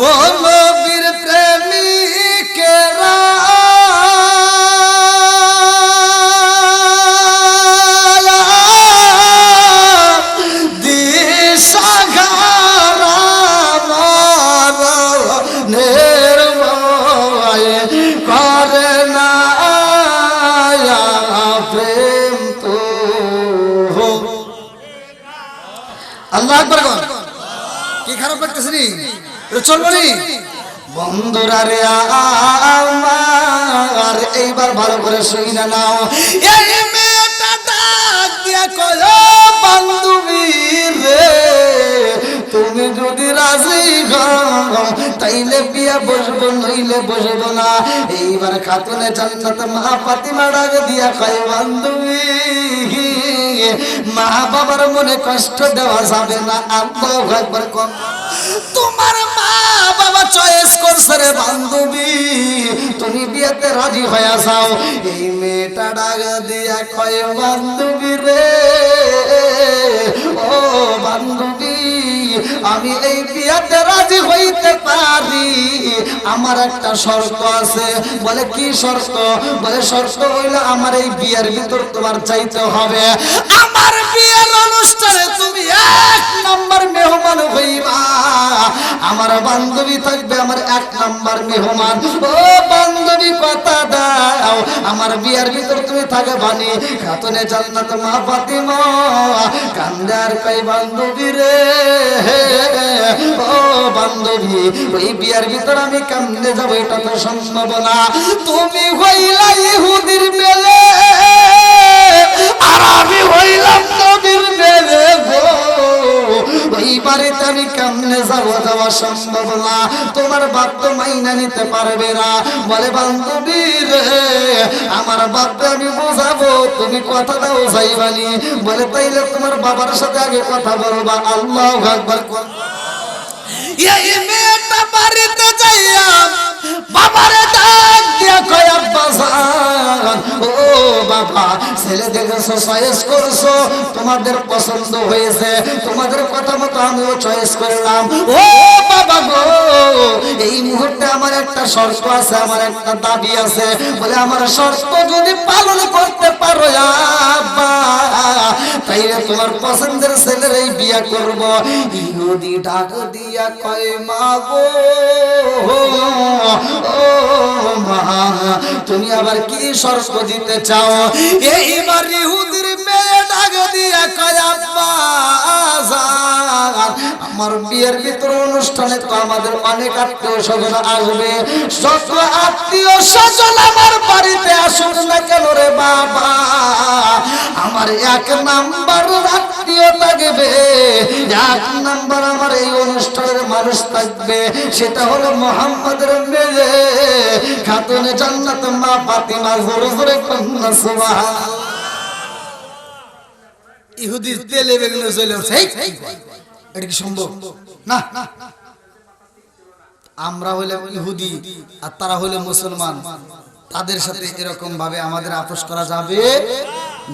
ও নবীর প্রেমিকেরা আল্লাহু আকবার। কি খারাপ লাগতেছে নি? চলবো নি বন্ধুরা রে আমার, এইবার ভালো করে শুইনা নাও। এই মেয়েটা ডাক দিয়া কয় বান্ধবী রে, তুমি যদি রাজি হও তাইলে বিয়া বসবো, নইলে বসবো না। এইবার খাতুনে জান্নাত মা ফাতিমা ডাক দিয়া কয় বান্ধবী, মা বাবার মনে কষ্ট দেওয়া যাবে না। আল্লাহু আকবার। তোমার মা বাবা চয়েস করছে রে বান্ধবী, তুমি বিয়েতে রাজি হয়ে যাও। এই মেয়েটা ডাক দিয়া কয় বান্ধবী রে, ও বান্ধবী, আমি এই বিয়েতে রাজি হইতে পারি, আমার একটা শর্ত আছে। বলে কি শর্ত? বলে শর্ত হইলো আমার এই বিয়ের ভিতর তোমার চাইতে হবে, আমার বিয়ের অনুষ্ঠানে তুমি 1 নাম্বার মেহমান হইবা। আমার বান্ধবী থাকবে আমার 1 নাম্বার মেহমান। ও বান্ধবী কথা দাও, আমার বিয়ের ভিতর তুমি থাকে বানি। খাতুনে জান্নাত মা ফাতিমা কান্দার কই বান্ধবী রে, ও বান্ধবী, ওই বিয়ের ভিতর আমি কান্দে যাব এটা তো সম্ভব না। তুমি হইলা ইহুদির মেলে আর আমি হইলাম নবীর মেলে গো, ওই বাড়িতে আমি কেমনে যাবো? যাওয়া সম্ভব না, তোমার বাপ তো মাইনা নিতে পারবে না। বলে বান্ধবী রে, আমার বাপকে আমি বোঝাবো, তুমি কথা দাও যাইবানি। বলে তাইলে তোমার বাবার সাথে আগে কথা বলবা। আল্লাহু আকবার। এই মেয়েটা বাড়িতে যাইয়া বাবারে ডাক দিয়া কয় আব্বা জান, ও বাবা, ছেলে দেখেছো, চয়েস করছো, তোমাদের পছন্দ হয়েছে, তোমাদের কথা মতো আমিও চয়েস করলাম। ও বাবা গো, এই মুহূর্তে আমার একটা শর্ত আছে, আমার একটা দাবি আছে। বলে আমার শর্ত যদি পালন করতে পারো আব্বা, তাইলে তোমার পছন্দের ছেলের এই বিয়ে করব। ইহুদি ডাক দিয়া কয় মা গো, ও মা, তুমি আবার কি শর্ত দিতে চাও? এইবার ইহুদির মেয়ে ডাক দিয়া কয় আব্বা জান, আমার বিয়ের ভিতর অনুষ্ঠানে তো আমাদের অনেক আত্মীয় স্বজন আসবে, যত আত্মীয় স্বজন আমার বাড়িতে আসুন না কেন রে বাবা, আমার 1 নাম্বার আত্মীয় লাগবে, 1 নাম্বার আমার এই অনুষ্ঠানের মানুষ থাকবে, সেটা হলো মুহাম্মদের মেয়ে খাতুনে জান্নাত মা ফাতিমা। জোরে জোরে কন্যা সুবহানাল্লাহ। ইহুদির তেলে বেগুনে জ্বলে উঠছে, এটা কি সম্ভব? না, আমরা হইলাম ইহুদি আর তারা হইলো মুসলমান, তাদের সাথে এরকম ভাবে আমাদের আপোষ করা যাবে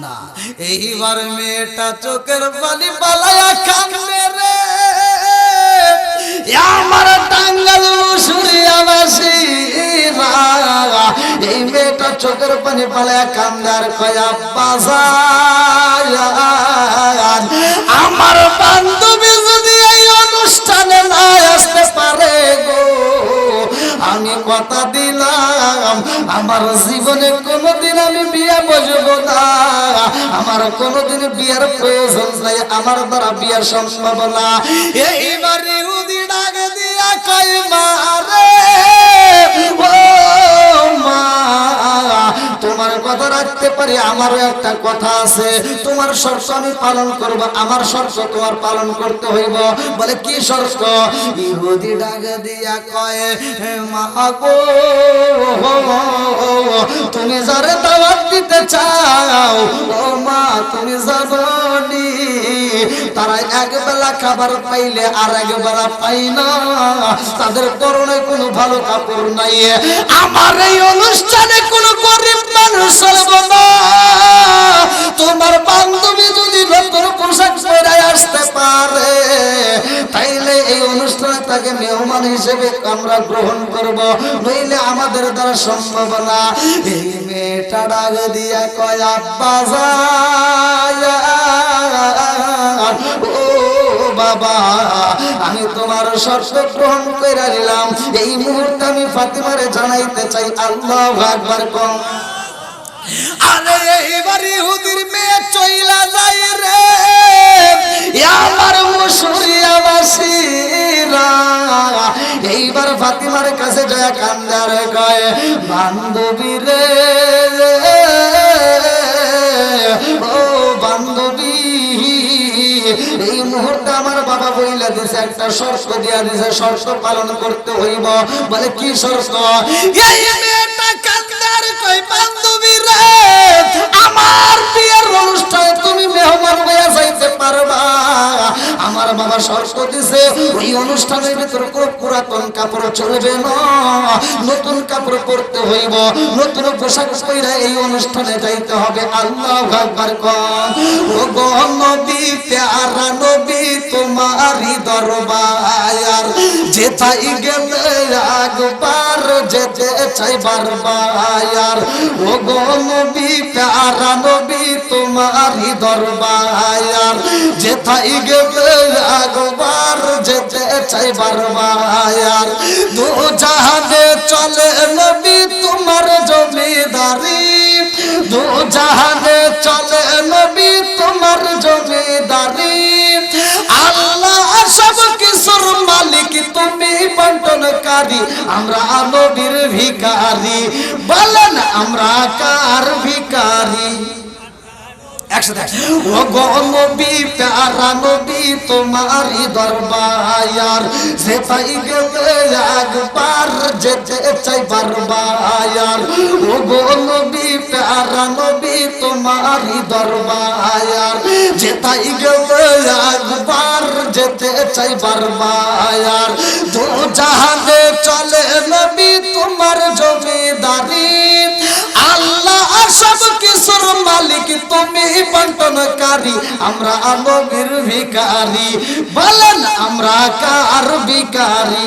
না। এইবার মেয়েটা চোখের পানি পালায়া কান্দে রে, আমার টাঙ্গাল মুসুরিয়াবাসী, এই মেয়েটা চোখের পানি পালায়া কান্দার কয় আব্বা জান, আমার বান্ধবী যদি এই অনুষ্ঠানে না আসতে পারে গো, আমি কথা দিলাম আমার জীবনে কোনোদিন আমি বিয়ে বসবো না, আমার কোনোদিন বিয়ের প্রয়োজন নাই, আমার দ্বারা বিয়ে সম্ভব না। এইবার ইহুদি ডাক দিয়া কয় মা রে, ও মা, তোমার কথা রাখতে পারি, আমারও একটা কথা আছে, তোমার শর্ত আমি পালন করব, আমার শর্ত তোমার পালন করতে হইব। বলে কি শর্ত? ইহুদি ডাক দিয়া কয় মা গো, তুমি যারে দাওয়াত দিতে চাও, ও মা তুমি জানোনি তারা 1 বেলা খাবার পাইলে আর 1 বেলা পাই না, তাদের পরনে কোনো ভালো কাপড় নাই, আমার এই অনুষ্ঠানে কোনো গরিব মানুষ চলবে না। তোমার বান্ধবী যদি নতুন পোশাক পরে আসতে পারে তাইলে এই অনুষ্ঠানে তাকে মেহমান হিসেবে আমরা গ্রহণ করব, নইলে আমাদের দ্বারা সম্ভব না। এই মেয়েটা ডাক দিয়া কয় আব্বা যান, ও বাবা, আমি তোমার শর্ত গ্রহণ করে নিলাম। এই মুহূর্তে আমি ফাতিমারে জানাইতে চাই আল্লাহু আকবার কম। আরে এইবার ইহুদির মেয়ে চইলা যায় রে আমার মুসুরিয়াবাসীরা। এইবার ফাতিমার কাছে যায় কান্দার কয় বান্ধবী রে, ও বান্ধবী, এই মুহূর্তে আমার বাবা বইলা দিছে, একটা শর্ত দিয়া দিছে, শর্ত পালন করতে হইব। বলে কি শর্ত? এই মেয়েটা কান্দার কই বান্ধবী রে, আমার বিয়ের অনুষ্ঠানে তুমি মেহমান হইয়া যাইতে পারবা। আমার বাবা শর্ত দিছে ওই অনুষ্ঠানের ভিতরে কোনো পুরাতন কাপড় চলবে না, নতুন কাপড় পরতে হইব, নতুন পোশাক পরে এই অনুষ্ঠানে যাইতে হবে। আল্লাহু আকবার কম। ও গো নবী, প্যারা নবী, তোমারই দরবার যেথায় গেলে একবার যেতে চাই বারবার। ও গো নবী, প্যারা নবী, তোমারই দরবার যেথায় গেলে একবার যেতে চাই বারবার। দু জাহানে চলে নবী তোমার জমিদারি, দু জাহানে চলে নবী তোমার জমিদারি। আল্লাহ সব কিছুর মালিক, তুমি বন্টনকারী, আমরা নবীর ভিখারি। বলেন আমরা কার ভিখারি? একসাথে ও গো নবী, প্যারা নবী, তোমারই দরবার যেথায় গেলে একবার যেতে চাই বারবার। ও গো নবী, প্যারা নবী, তোমারই দরবার যেথায় গেলে একবার যেতে চাই বারবার। দু জাহানে চলে নবী তোমার জমিদারি। আল্লাহ সব কিছুর মালিক, তুমি বন্টনকারী, আমরা নবীর ভিখারি। বলেন আমরা কার ভিখারি?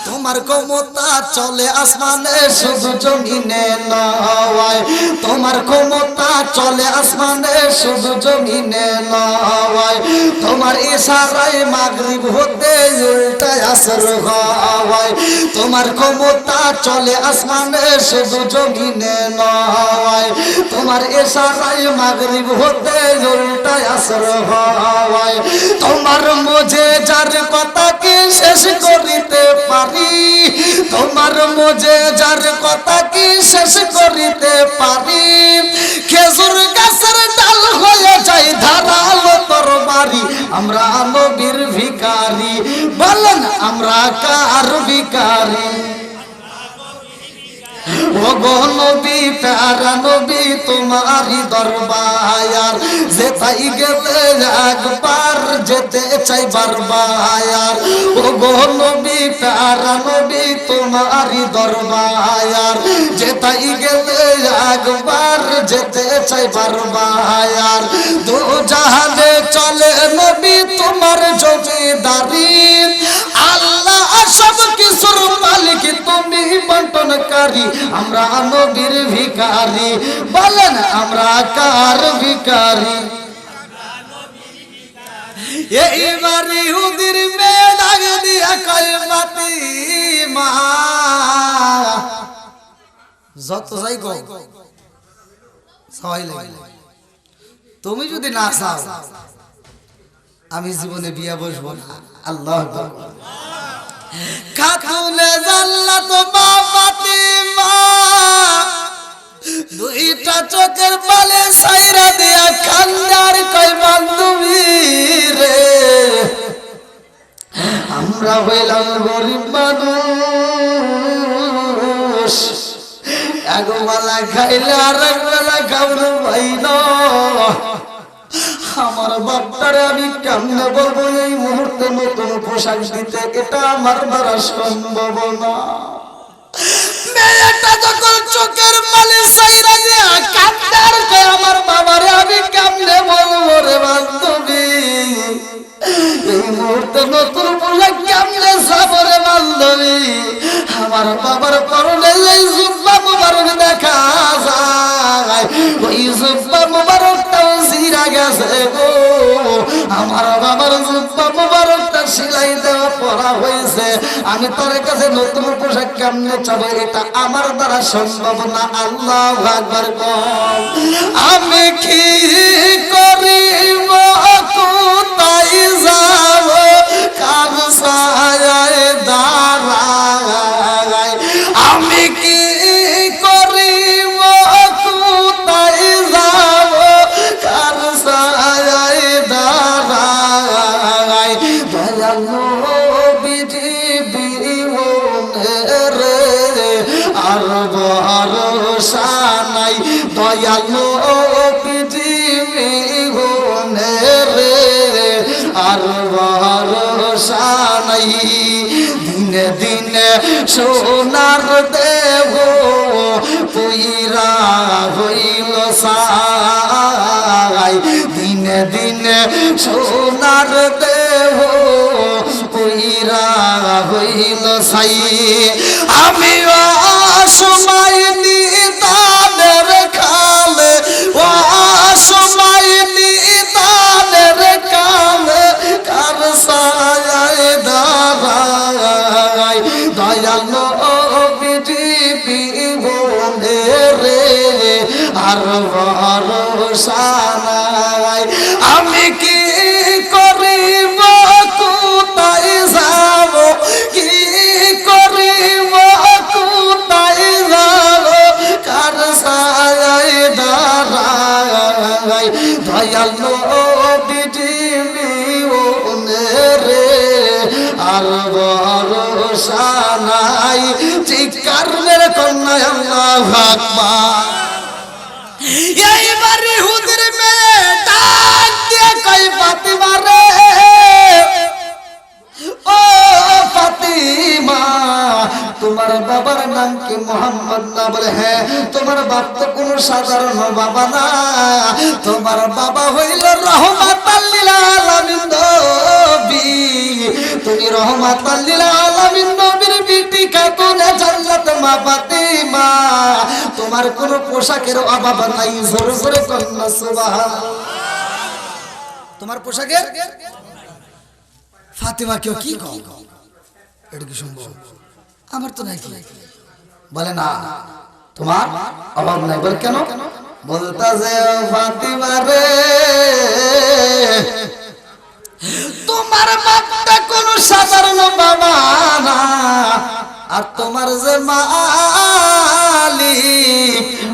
তোমার ক্ষমতা চলে আসমানে শুধু জমিনে নয়, তোমার ক্ষমতা চলে আসমানে শুধু জমিনে নয়। তোমার ইশারায় মাগরিব হতে উল্টায় আসর হয়। তোমার ক্ষমতা চলে আসমানে শুধু জমিনে নয়, তোমার ইশারায় মাগরিব হতে উল্টায় আসর হয়। তোমার মজে যার কথা কি শেষ করিতে পারি, তোমার মজে যার কথা কি শেষ করিতে পারি। খেজুর গাছের ডাল হয়ে যায় ধারালো তরবারি, আমরা নবীর ভিখারি। বলেন আমরা কার ভিখারি? ও গো নবী, প্যারা নবী, তোমারই দরবার যেথায় গেলে একবার যেতে চাই বারবার। ও গো নবী, প্যারা নবী, তোমারই দরবার যেথায় গেলে একবার যেতে চাই বারবার। দু জাহানে চলে নবী তোমার জমিদারি। আল্লাহ সব কিছুর মালিক, তুমি বন্টনকারী, আমরা নবীর ভিখারি। বলেন আমরা কার ভিখারি? এইবার ইহুদির মেয়ে ডাক দিয়া কয় ফাতিমা, যত যাই গো সবাই তুমি যদি না চাও আমি জীবনে বিয়া বসবো না। আল্লাহ খাতুনে জান্নাত মা ফাতিমা দুইটা চোখের পালে সাইরা দিয়া কান্দার কই বান্ধবী রে, আমরা হইলাম গরিব মানুষ, এক বেলা খাইলে আর এক বেলা খাবো ভাই না। আমার বাপটারে আমি কেমনে বলবো এই মুহূর্তে নতুন পোশাক দিতে, এটা আমার দ্বারা সম্ভব না। মেয়েটা যখন চোখের পানি সাইরা দিয়া কান্দার কই আমার বাবারে আমি কেমনে বলবো রে বান্ধবী। এই মুহূর্তে নতুন পোশাক কেমনে যাবরে বান্ধবী আমার বাবার পরনে এই জুব্বা মুবারক দেখা যায় ওই জুব্বা মুবারকটাও ছিঁড়া গেছে গো আমার বাবার জুব্বা মুবারকটা সেলাই দেওয়া পড়া হয়েছে আমি তোর কাছে নতুন পোশাক কেমনে চাবো এটা আমার দ্বারা সম্ভব না আল্লাহু আকবার কম আমি কি করিব কোথায় যাব কার ছায়ায় দাঁড়াই আমি কি করিব কোথায় যাব কার ছায়ায় দাঁড়াই দয়াল নবীজি বিহনে আর ভরসা নাই দয়াল নবীজি বিহনে আর ভরসা নাই দিনে দিনে সোনার দেহ পুইরা হইল সাই দিনে দিনে সোনার দেহ পুইরা হইল সাই আমি অসময় নিদানের খালে অসময় নিদানের কালে কার ছায়ায় দাঁড়াই দয়াল নবীজি বিহনে আর ভরসা নাই আমি কি করিব কোথায় যাব কি করিব কোথায় যাব কার ছায়ায় দাঁড়াই দয়াল নবীজি বিহনে আর ভরসা নাই চিৎকার মেরে কন্যা আল্লাহু আকবার এইবার ইহুদির মেয়ে ডাক দিয়ে কই ফাতিমা রে ও ফাতিমা তোমার বাবার নাম কি মোহাম্মদ না বলে হ্যাঁ তোমার বাপ তো কোনো সাধারণ বাবা না তোমার বাবা হইল রহমাতাল লিল আলামিন নবী তুমি রহমাতাল লিল আলামিন নবীর বিটি খাতুনে জান্নাত মা ফাতিমা তোমার কোনো পোশাকের অভাব নাই জোরে জোরে কন্যা সুবহানাল্লাহ তোমার পোশাকের ফাতিমা কেউ কি কও এটা কি সম্ভব আমার তো নাই বলে না তোমার অভাব নাই বল কেন বলতা যে ফাতিমা রে তোমার বাপটা কোনো সাধারণ বাবা না আর তোমার যে মালিক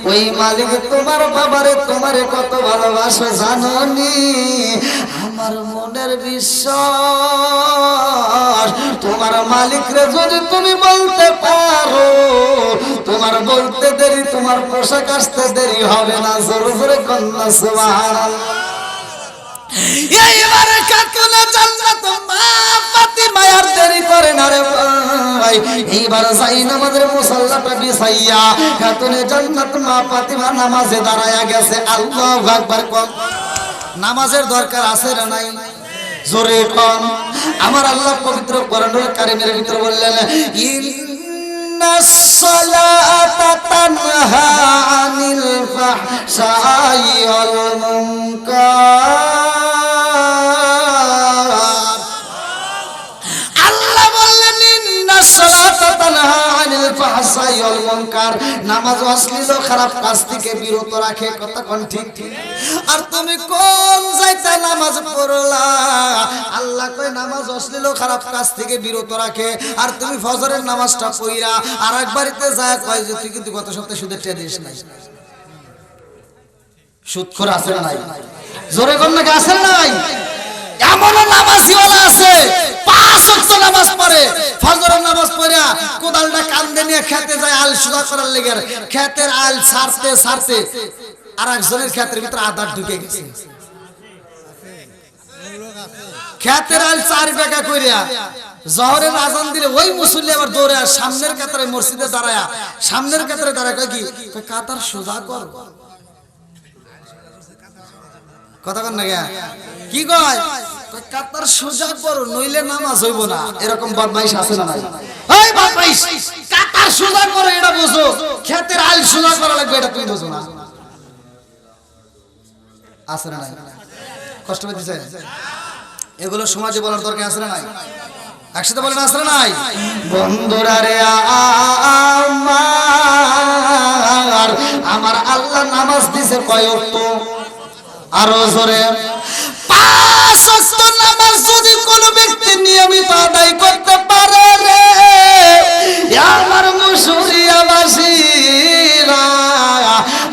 ওই মালিক তোমার বাবারে তোমারে কত ভালোবাসে জানোনি আমার মনের বিশ্বাস তোমার মালিক রে যদি তুমি বলতে পারো তোমার বলতে দেরি তোমার পোশাক আসতে দেরি হবে না জোরে জোরে কন্যা সুবহানাল্লাহ এইবারে খাতুনে জান্নাত মা ফাতিমা আর দেরি করে না রে ভাই এইবার যাই নামাজের মুসাল্লাটা বিছাইয়া খাতুনে জান্নাত মা ফাতিমা নামাজে দাঁড়ায়া গেছে আল্লাহু আকবার কোন নামাজের দরকার আছে না নাই জোরে কোন আমার আল্লাহ পবিত্র কোরআনুল কারীমের ভিতর বললেন ইন্নাস সালাতা তানহা আনিল ফাহশাই ওয়াল মুনকার নামাজ অশ্লীল খারাপ কাজ থেকে বিরত রাখে কথা কোন ঠিক ঠিক আর তুমি কোন যাইতা নামাজ পড়লা আল্লাহ কয় নামাজ অশ্লীল খারাপ কাজ থেকে বিরত রাখে আর তুমি ফজরের নামাজটা পড়িরা আর একবারতে যায় কয় যে তুই কিন্তু গত সপ্তাহে সুদের টাকা দিস নাই সুদখোর আছে না নাই জোরে কোন নাকি আছে না নাই এমন নামাজিওয়ালা আছে পাঁচ ওয়াক্ত নামাজ পড়ে ফজরের নামাজ পড়া কোদালটা কান্দে নিয়ে খেতে যায় আল সুদা করার লাগি খেতের আল ছাড়তে ছাড়তে আরেকজনের ক্ষেতের ভিতরে আধার ঢুকে গেছে খেতের আল 4 বিঘা কইরা জোহরের আজান দিলে ওই মুসল্লি আবার দৌড়ে সামনের কাতারে মসজিদে দাঁড়ায়া সামনের কাতারে দাঁড়ায় কয় কি কাতার সোজা কর কথা কন না কি কয় কাতার সোজা করো নইলে নামাজ হইব না, এরকম বদমাইশ আছে না নাই? এই বদমাইশ, কাতার সোজা করো এটা বুঝো, ক্ষেতের আল সোজা করা লাগবে এটা তুমি বুঝো না? আছে না নাই? কষ্ট পেতেছেন? এগুলো সমাজে বলার দরকার আছে না নাই? একসাথে বলেন আছে না নাই? বন্ধুরা রে আমার আল্লাহ নামাজ দিছে কয় ওয়াক্ত? আরো জোরে। 5 ওয়াক্ত নামাজ যদি কোনো ব্যক্তি নিয়মিত আদায় করতে পারে রে আমার মুসুরিয়াবাসীরা,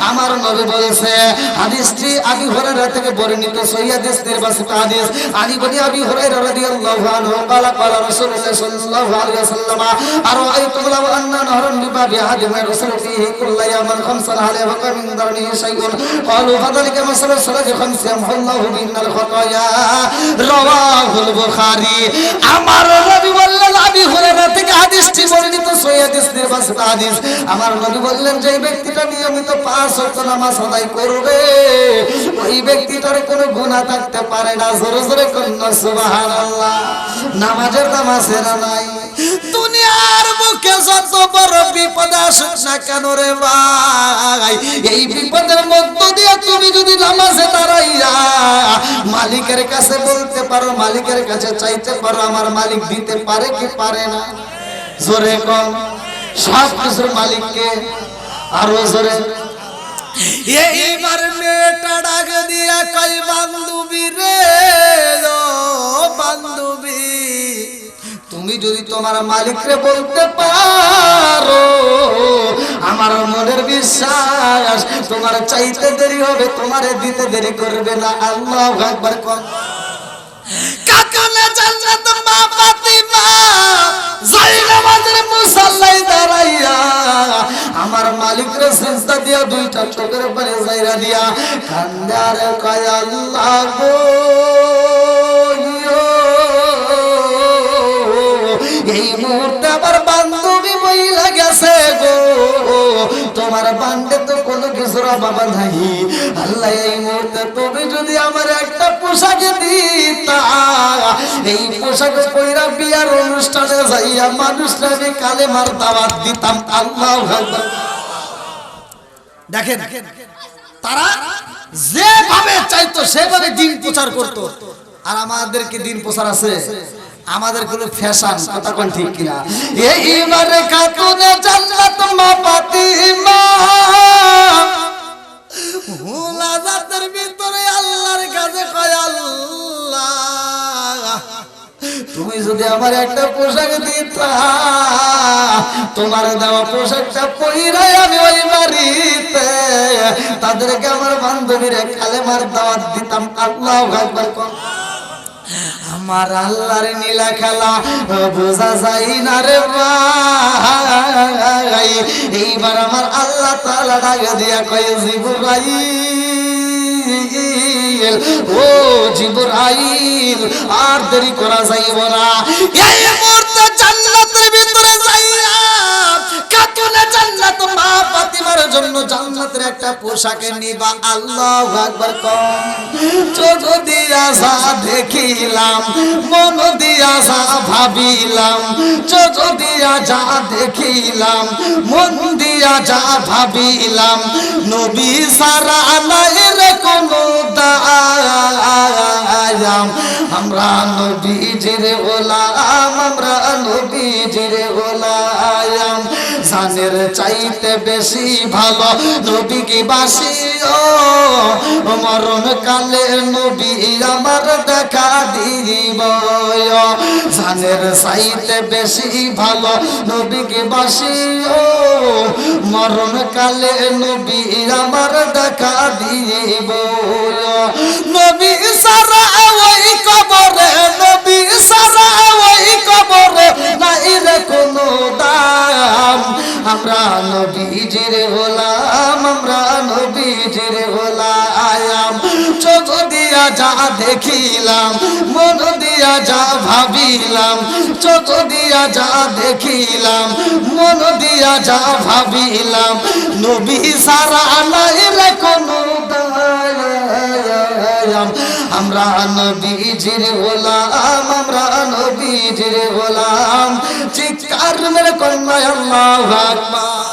আমার নবী বলেছে, হাদিসটি আবি হুরায়রা থেকে বর্ণিত, সহিহ হাদিস নির্বাচিত হাদিস। আলী বনি আবি হুরায়রা রাদিয়াল্লাহু আনহু قال قال رسول الله صلى الله عليه وسلم أرأيتم لو أن نهرا بباب أحدكم يغسل فيه كل يوم 5 عليه وقع من درنه شيء قالوا فذلك مثل الصلاة 5 يمحو الله بهن الخطايا رواه البخاري। আমার নবী বললেন, আবি হুরায়রা থেকে হাদিসটি বর্ণিত, সহিহ হাদিস নির্বাচিত হাদিস। আমার নবী বললেন, যে ব্যক্তিটা নিয়মিত 5 ওয়াক্ত নামাজ আদায় করবে ওই ব্যক্তিটার কোনো গুনাহ থাকতে পারে না। জোরে জোরে কন্যা সুবহানাল্লাহ। নামাজের দাম আছে না নাই? দুনিয়ার বুকে যত বড় বিপদ আসুক না কেন রে ভাই, এই বিপদের মধ্য দিয়ে তুমি যদি নামাজে দাঁড়াইয়া মালিকের কাছে বলতে পারো, মালিকের কাছে চাইতে পারো, আমার মালিক দিতে পারে কি পারে না? জোরে কম। সব কিছুর মালিককে। আরো জোরে। এইবার মেয়েটা ডাক দিয়া কই, বান্ধবী রে ও বান্ধবী, তুমি যদি তোমার মালিকরে বলতে পারো আমার মনের বিশ্বাস তোমার চাইতে দেরি হবে, তোমারে দিতে দেরি করবে না। আল্লাহু আকবার। কোন কাকানে জান্নাত মা ফাতিমা জাইনামাজের মুসাল্লায় দাঁড়াইয়া আমার মালিকরে সিজদা দিয়া দুইটা চোখের পানি জাইরা দিয়া কান্দার কয়, আল্লাহ গো এই মুহূর্তে আমার বান্ধবী মহিলা গেছে গো, তোমার বান্ডে তো কোনো কিছুর অভাব নাই। আল্লাহ এই মুহূর্তে তুমি যদি আমার একটা পোশাক দিতা, এই পোশাক পইরা বিয়ার অনুষ্ঠানে যাইয়া মানুষরা আমি কালেমার দাওয়াত দিতাম। আল্লাহু আকবার। দেখেন তারা যেভাবে চাইতো সেভাবে দিন প্রচার করতো। আর আমাদেরকে দিন প্রচার আছে, আমাদের কোনো ফ্যাশন, কথা কোন ঠিক কিনা? এইবারে খাতুনে জান্নাত মা ফাতিমা মুনাজাতের ভিতরে আল্লাহর কাছে কয়, আল্লাহ তুমি যদি আমার একটা পোশাক দিতা, তোমার দেওয়া পোশাকটা পইরাই আমি ওই বাড়িতে তাদেরকে আমার বান্ধবীরা কালেমার দাওয়াত দিতাম। আল্লাহু আকবার। আমার আল্লাহর নীলা খেলা বোঝা যায় না রে ভাই। এইবার আমার আল্লাহ তাআলা ডাক দিয়া কয়, জিবরাইল ও জিবরাইল, আর দেরি করা যাইব না, এই মুহূর্তে জান্নাতের ভিতরে যাইয়া খাতুনে জান্নাত মা ফাতিমার জন্য জান্নাতের একটা পোশাক নিবা। আল্লাহু আকবার। কম চোখ দিয়া যা দেখিলাম, মন দিয়া যা ভাবিলাম, চোখ দিয়া যা দেখিলাম, মন দিয়া যা ভাবিলাম, নবী সারা নাই রে কোনো দায়াম, আমরা নবীজির গোলাম, আমরা নবীজির গোলাম, জানের চাইতে বেশি ভালো নবীকে বাসি ও মরণ কালে নবী আমার দেখা দিব, জানের চাইতে বেশি ভালো নবীকে বাসি ও মরণ কালে নবী আমার দেখা দিব, নবী সারা ওই কবরে, নবী সারা ওই কবরে নাই রে কোনো দাম, আমরা নবীজির গোলাম, আমরা নবীজির গোলাম, চোখ দিয়া যা দেখিলাম, মন দিয়া যা ভাবিলাম, চোখ দিয়া যা দেখিলাম, মন দিয়া যা ভাবিলাম, নবী সারা নাই রে কোনো দাম, আমরা নবীজির গোলাম, আমরা নবীজির গোলাম। চিৎকার মেরে কন্যা আল্লাহু আকবার।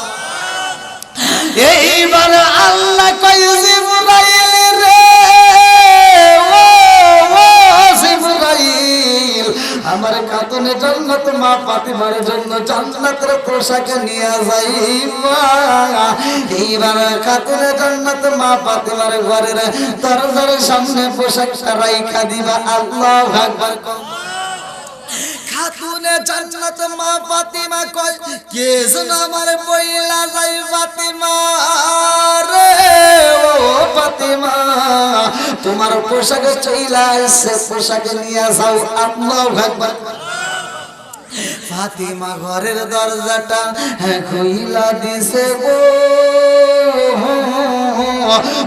এইবার আল্লাহ কয় জিবরাইল রে, ও জিবরাইল, আমার খাতুনে জান্নাত মা ফাতিমার জন্য জান্নাতের পোশাক নিয়ে যাইবা। এইবার খাতুনে জান্নাত মা ফাতিমার ঘরের দরজার সামনে পোশাকটা রাইখা দিবা। আল্লাহু আকবার। খাতুনে জান্নাত মা ফাতিমা কয় কে যেন আমার বইলা যাই ফাতিমা রে, ও ফাতিমা তোমার পোশাক চইলা এসে পোশাক নিয়ে যাও। আল্লাহু আকবার। ফাতিমা ঘরের দরজাটা খুইলা দিছে গো,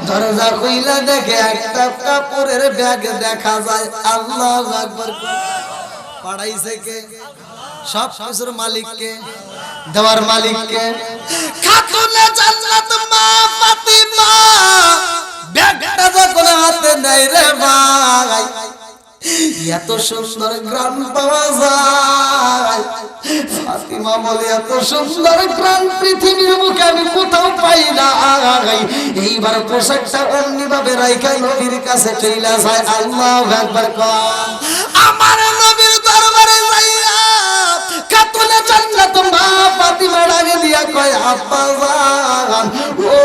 দরজা খুইলা দেখে একটা কাপড়ের ব্যাগ দেখা যায়। আল্লাহু আকবার। পাড়াইছে কে? সব কিছুর মালিক কে? দেওয়ার মালিক কে? খাতুনে জান্নাত মা ফাতিমা ব্যাগটা যখন হাতে নেয় রে ভাই, এত সুন্দর গ্রাম পাওয়া যায়। ফাতিমা বলে এত সুন্দর গ্রাম পৃথিবীর বুকে আমি কোথাও পাই না। এইবার পোশাকটা অমনি ভাবে রাইখা নবীর কাছে চইলা যায়। আল্লাহু আকবার। আমার নবীর দরবারে যাইয়া খাতুনে জান্নাত মা ফাতিমা ডাকে দিয়া কয় আব্বা জান, ও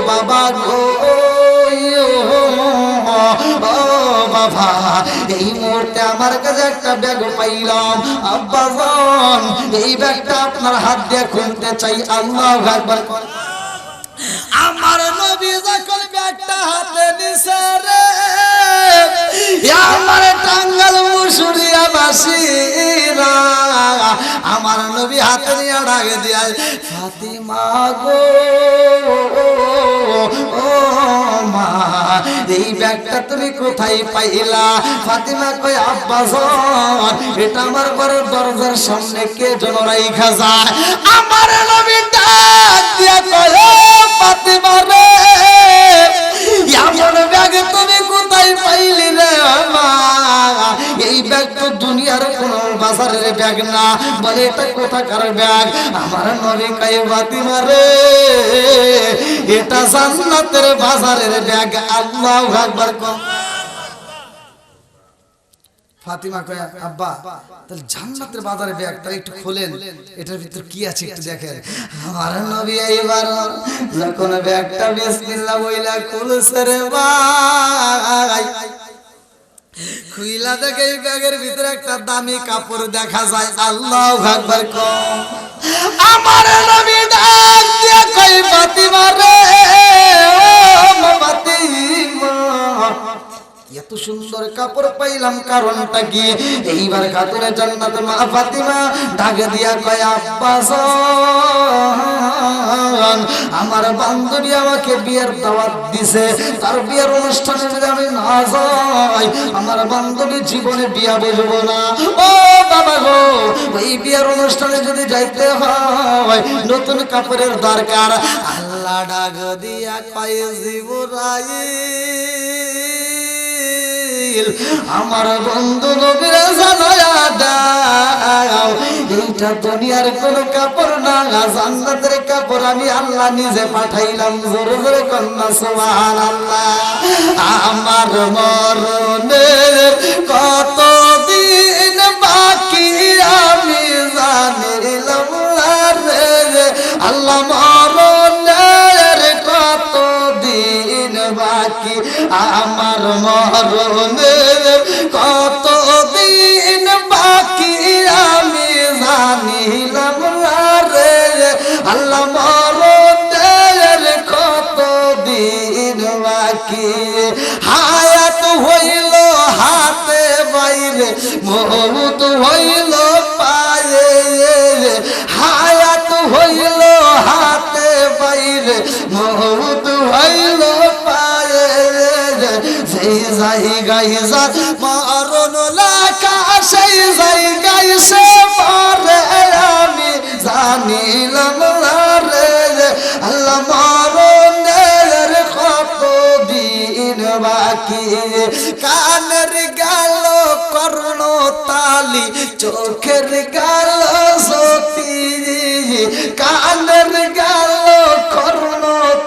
বাবা গো, ও বাবা, এই মুহূর্তে আমার কাছে একটা ব্যাগ পাইলাম। আব্বা জান, এই ব্যাগটা আপনার হাত দিয়ে খুলতে চাই। আল্লাহু আকবার। আমার নবী যখন ব্যাগটা হাতে নিছে রে, আমার টাঙ্গাল মুসুরিয়া বাসীরা আমার নবী হাতে নিয়ে ডাকে দিয়া ফাতিমা গো, ও মা, এই ব্যাগটা তুমি কোথায় পাইলা? ফাতিমা কয় আব্বা জান, এটা আমার ঘরের দরজার সামনে কে যেন রাইখা যায়। আমার নবী ডাক দিয়া কয় ফাতিমা রে, এমন ব্যাগ তুমি কোথায় পাইলি রে মা? এই ব্যাগ তো দুনিয়ার কোন বাজারের ব্যাগ না। বলে এটা কোথাকার ব্যাগ? আমার নবী কয় ফাতিমা রে, এটা জান্নাতের বাজারের ব্যাগ। আল্লাহু আকবার। ফাতিমা কয় আব্বা, তাহলে জান্নাতের বাজারে ব্যাগটা একটু খোলেন, এটার ভিতর কি আছে একটু দেখেন। আমার নবী এইবার যখন ব্যাগটা বিসমিল্লাহ বইলা খুলছে রে ভাই, খুইলা দেখে এই ব্যাগের ভিতরে একটা দামি কাপড় দেখা যায়। আল্লাহু আকবার। আমার নবী ডাক দিয়া কয় ফাতিমা রে, ও ফাতিমা, এত সুন্দর কাপড় পাইলাম কারণটা কি? এইবার খাতুনে জান্নাত মা ফাতিমা ডাকে দিয়া কয় আব্বা জান, আমার বান্ধবী আমাকে বিয়ের দাওয়াত দিছে, তার বিয়ের অনুষ্ঠানে যদি আমি না যাই আমার বান্ধবী জীবনে বিয়া বলবো না। ও বাবা গো, এই বিয়ের অনুষ্ঠানে যদি যাইতে হয় নতুন কাপড়ের দরকার। আল্লাহ ডাক দিয়া কয় জিবরাইল, আমার বন্ধু নবীর জানায়া দাও, এইটা দুনিয়ার কোন কাপড় না, জান্নাতের কাপড় আমি আল্লাহ নিজে পাঠাইলাম। জোরে জোরে কন্যা সুবহানাল্লাহ। আমার মরণের কত দিন বাকি আমি জানিলাম না রে, আল্লাহ মরণের কত দিন বাকি, আমার মরণের কত দিন বাকি আমি জানিলাম না রে, আল্লাহ মরণের কত দিন বাকি। হায়াত হইল হাতে বাইরে, মৌত হইল পায়ে, হায়াত হইল হাতে বাইরে, মৌত হইল পায়ে, সেই জায়গায় যা মরণ লেখা সেই জায়গায় সে মরে আমি জানিলাম না রে, আল্লাহ মরণের কত দিন বাকি। কার কানের গেল কর্ণ তালি চোখের গেল জ্যোতি কানের গেল কর্ণ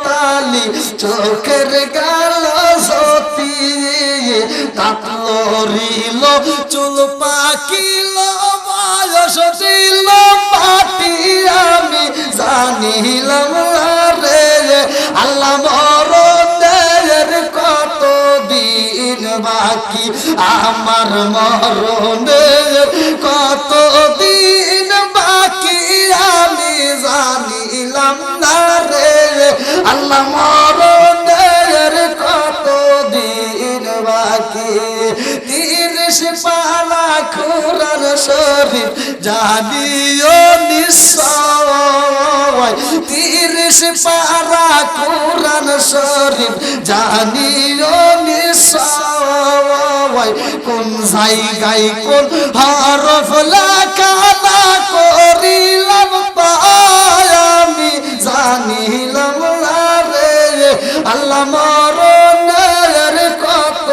তালি চোখের গেল জ্যোতি দাঁত লড়িল চুল পাকিল বয়স ছিল পাটি আমি জানিলাম রে আল্লাহ মরণের কত দিন বাকি আমার মরণের কত দিন বাকি আমি জানিলাম না রে আল্লাহ মরণের কত দিন বাকি 30 পারা কোরআন শরীফ জানিও নিশ্চয় 30 পারা কোরআন শরীফ জানিও নিশ্চয় কোন জায়গায় কোন হরফ লেখা করিলাম আমি জানিলাম রে আল্লাহ মরণের কত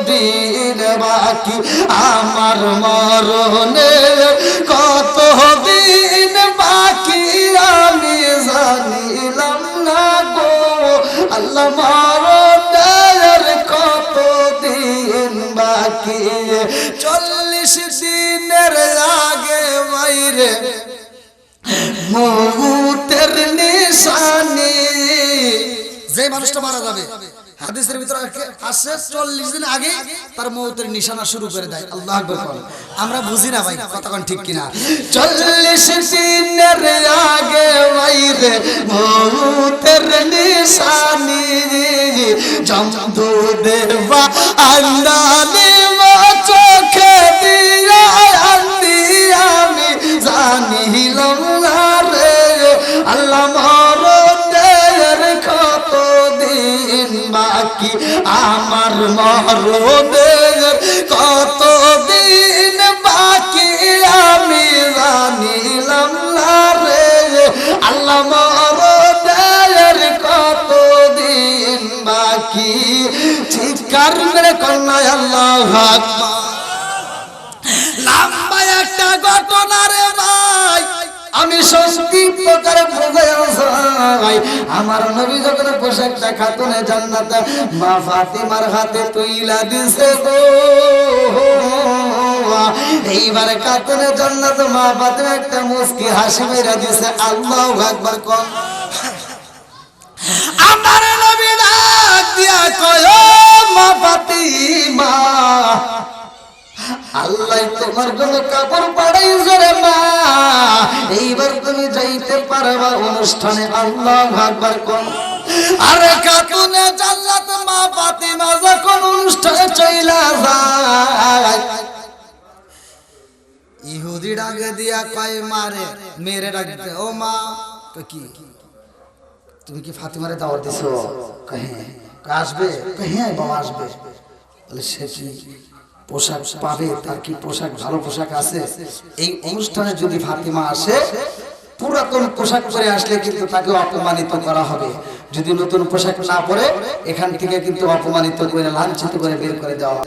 দিন বাকি আমার মরণের কত দিন বাকি আমি জানিলাম না গো আল্লাহ মরণের কত দিন বাকি 40 দিনের আগে বাইরে মৌতের নিশানি যে মানুষটা মারা যাবে হাদিসের ভিতরে আসছে 40 দিন আগে তার মৌতের নিশানা শুরু করে দেয় আল্লাহু আকবার বল আমরা বুঝি না ভাই কথা কোন ঠিক কিনা 40 দিনের আগে বাইরে মৌতের নিশানি জমদু দেবা আন্দানি চোখে দিয়া আন্দি আমি জানিলাম রে আল্লাহ মরণের কত দিন বাকি আমার মরণের কত দিন বাকি আমি জানিলাম না রে আল্লাহ মরণের কত দিন বাকি চিৎকার মেরে কন্যা আল্লাহু আকবার লম্বা একটা ঘটনা রে ভাই আমি সংক্ষিপ্ত করে বোঝাই আমার নবী যখন পোশাকটা খাতুনে জান্নাত মা ফাতিমার হাতে তুইলা দিছে গো এইবার খাতুনে জান্নাত মা ফাতিমা একটা মুস্কি হাসি মেরা দিছে আল্লাহু আকবার কোন আমার নবী ডাক দিয়া কয় মা ফাতিমা আল্লাহ তোমার জন্য কাপড় পাঠাইছে রে মা এইবার তুমি যাইতে পারবা অনুষ্ঠানে আল্লাহু আকবার কোন আরে খাতুনে জান্নাত মা ফাতিমা যখন অনুষ্ঠানে চইলা যায় ইহুদি ডাক দিয়া কয় মারে মেরে ডাক দিতে ও মা কি তুমি কি ফাতিমারে দাওয়াত দিছো কহে আসবে হ্যাঁ বাবা আসবে বলে সে কি পোশাক পাবে তার কি পোশাক ভালো পোশাক আছে এই অনুষ্ঠানে যদি ফাতিমা আসে পুরাতন পোশাক পরে আসলে কিন্তু তাকে অপমানিত করা হবে যদি নতুন পোশাক না পরে এখান থেকে কিন্তু অপমানিত করে লাঞ্ছিত করে বের করে দেওয়া হবে